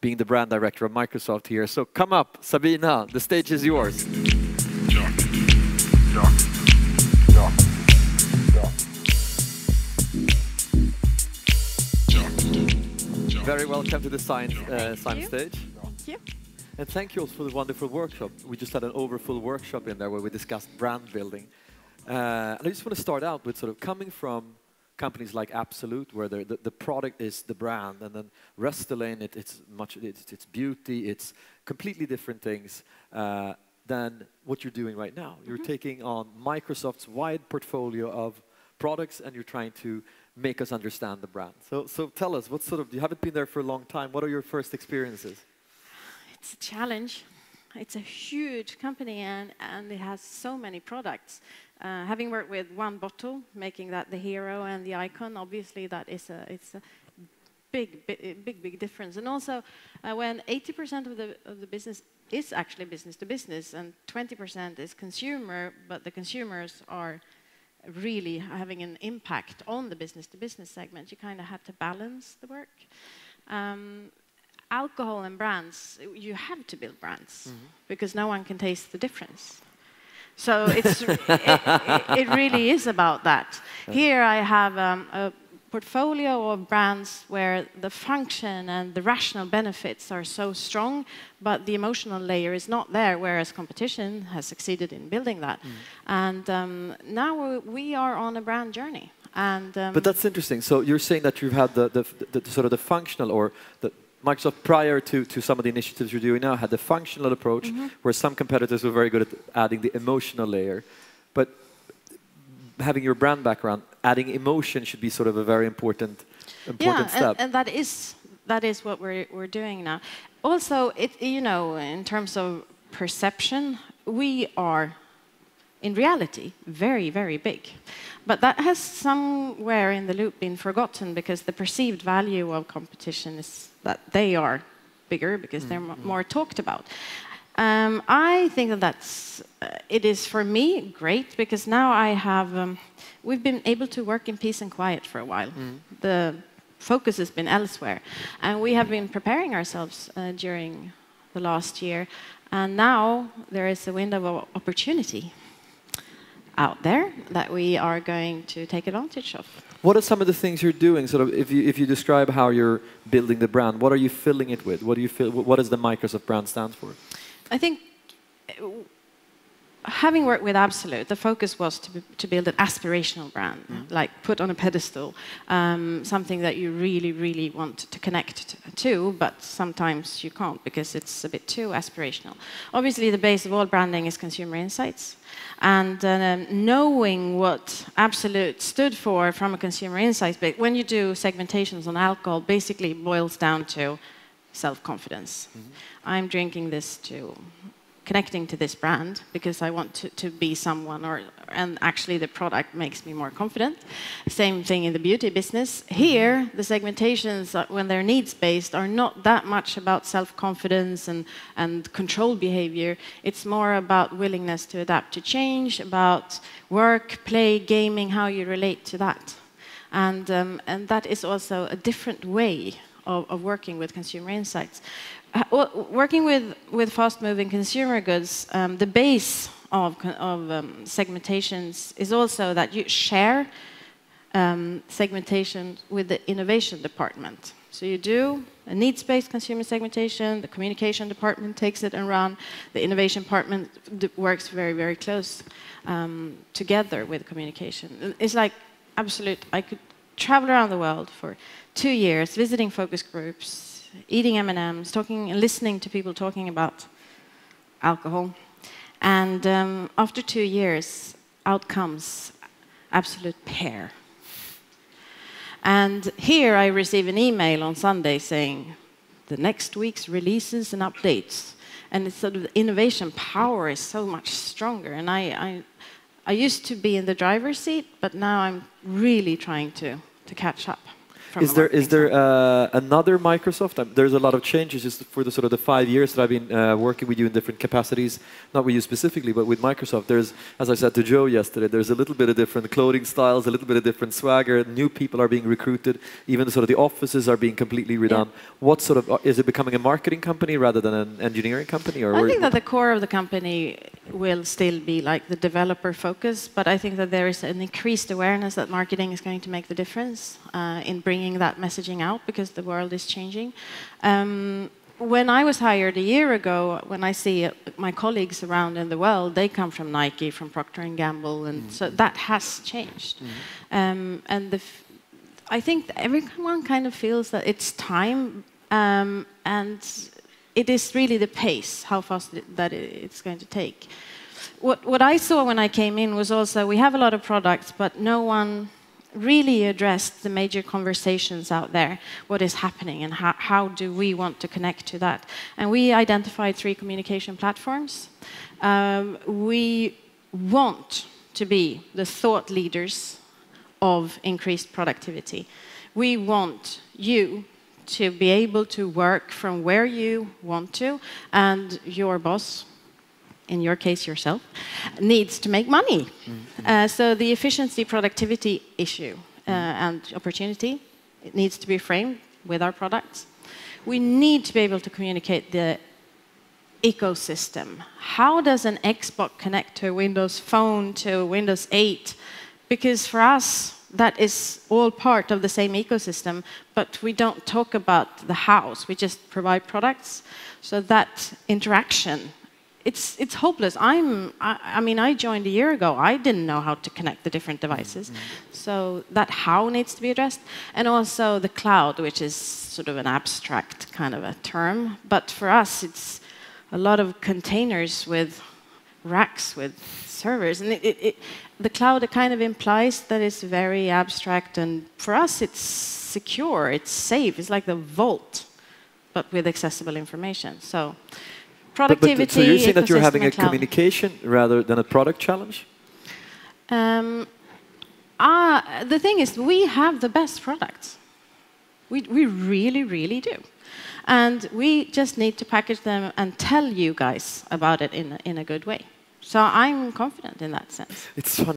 being the brand director of Microsoft here. So come up, Sabina, the stage is yours. Very welcome to the SIME stage. Thank you. And thank you also for the wonderful workshop. We just had an overfull workshop in there where we discussed brand building. And I just want to start out with sort of coming from companies like Absolut, where the product is the brand, and then Restylane, it's beauty, it's completely different things than what you're doing right now. You're taking on Microsoft's wide portfolio of products, and you're trying to make us understand the brand. So tell us, what sort of, you haven't been there for a long time, what are your first experiences? It's a challenge. It's a huge company, and it has so many products. Having worked with one bottle, making that the hero and the icon, obviously that is it's a big difference. And also, when 80% of the business is actually business to business, and 20% is consumer, but the consumers are really having an impact on the business to business segment, you kind of have to balance the work. Alcohol and brands, you have to build brands because no one can taste the difference. So it really is about that. Here I have a portfolio of brands where the function and the rational benefits are so strong, but the emotional layer is not there, whereas competition has succeeded in building that. And now we are on a brand journey. And but that's interesting. So you're saying that you've had the sort of the functional, or the Microsoft prior to some of the initiatives you're doing now had the functional approach, where some competitors were very good at adding the emotional layer. But having your brand background, adding emotion should be sort of a very important step. And that is what we're doing now. Also, you know, in terms of perception, we are in reality very, very big. But that has somewhere in the loop been forgotten, because the perceived value of competition is that they are bigger because they're more talked about. I think that it is for me great, because now I have, we've been able to work in peace and quiet for a while. The focus has been elsewhere. And we have been preparing ourselves during the last year. And now there is a window of opportunity out there that we are going to take advantage of. What are some of the things you're doing? Sort of, if you describe how you're building the brand, what are you filling it with? What do you feel? What does the Microsoft brand stand for? I think, having worked with Absolut, the focus was to build an aspirational brand, like put on a pedestal, something that you really, really want to connect to, but sometimes you can't because it's a bit too aspirational. Obviously, the base of all branding is consumer insights. And knowing what Absolut stood for from a consumer insights, but when you do segmentations on alcohol, basically boils down to self-confidence. I'm drinking this to connecting to this brand because I want to be someone, and actually the product makes me more confident. Same thing in the beauty business. Here, the segmentations, when they're needs-based, are not that much about self-confidence and controlled behavior. It's more about willingness to adapt to change, about work, play, gaming, how you relate to that. And that is also a different way of working with consumer insights. Working with fast-moving consumer goods, the base of segmentations is also that you share segmentation with the innovation department. So you do a needs-based consumer segmentation, the communication department takes it and runs, the innovation department works very, very close together with communication. It's like Absolut. I could travel around the world for 2 years, visiting focus groups, eating M&Ms, talking and listening to people talking about alcohol. And after 2 years, out comes Absolut Pear. And here I receive an email on Sunday saying, the next week's releases and updates. And it's sort of the innovation power is so much stronger. And I used to be in the driver's seat, but now I'm really trying to catch up. Is there another Microsoft? There's a lot of changes just for the sort of the 5 years that I've been working with you in different capacities, not with you specifically, but with Microsoft. There's, as I said to Joe yesterday, there's a little bit of different clothing styles, a little bit of different swagger. New people are being recruited. Even sort of the offices are being completely redone. Yeah. What sort of is it becoming a marketing company rather than an engineering company? Or I think that the core of the company will still be like the developer focus, but I think that there is an increased awareness that marketing is going to make the difference in bringing that messaging out, because the world is changing. When I was hired a year ago, when I see my colleagues around in the world, they come from Nike, from Procter & Gamble, and so that has changed. And I think everyone kind of feels that it's time, and it is really the pace, how fast that it's going to take. What I saw when I came in was also, we have a lot of products, but no one really addressed the major conversations out there, what is happening and how do we want to connect to that. And we identified 3 communication platforms. We want to be the thought leaders of increased productivity. We want you to be able to work from where you want to, and your boss, in your case yourself, needs to make money. So the efficiency productivity issue and opportunity, it needs to be framed with our products. We need to be able to communicate the ecosystem. How does an Xbox connect to a Windows Phone, to Windows 8? Because for us, that is all part of the same ecosystem, but we don't talk about the house. We just provide products. So that interaction, it's hopeless. I mean, I joined a year ago. I didn't know how to connect the different devices. So that how needs to be addressed. And also the cloud, which is sort of an abstract kind of a term. But for us, it's a lot of containers with racks, with servers. And the cloud kind of implies that it's very abstract. And for us, it's secure, it's safe. It's like the vault, but with accessible information. So productivity. So you're saying that you're having a communication rather than a product challenge? The thing is, we have the best products. We really, really do. And we just need to package them and tell you guys about it in a good way. So I'm confident in that sense. It's fun.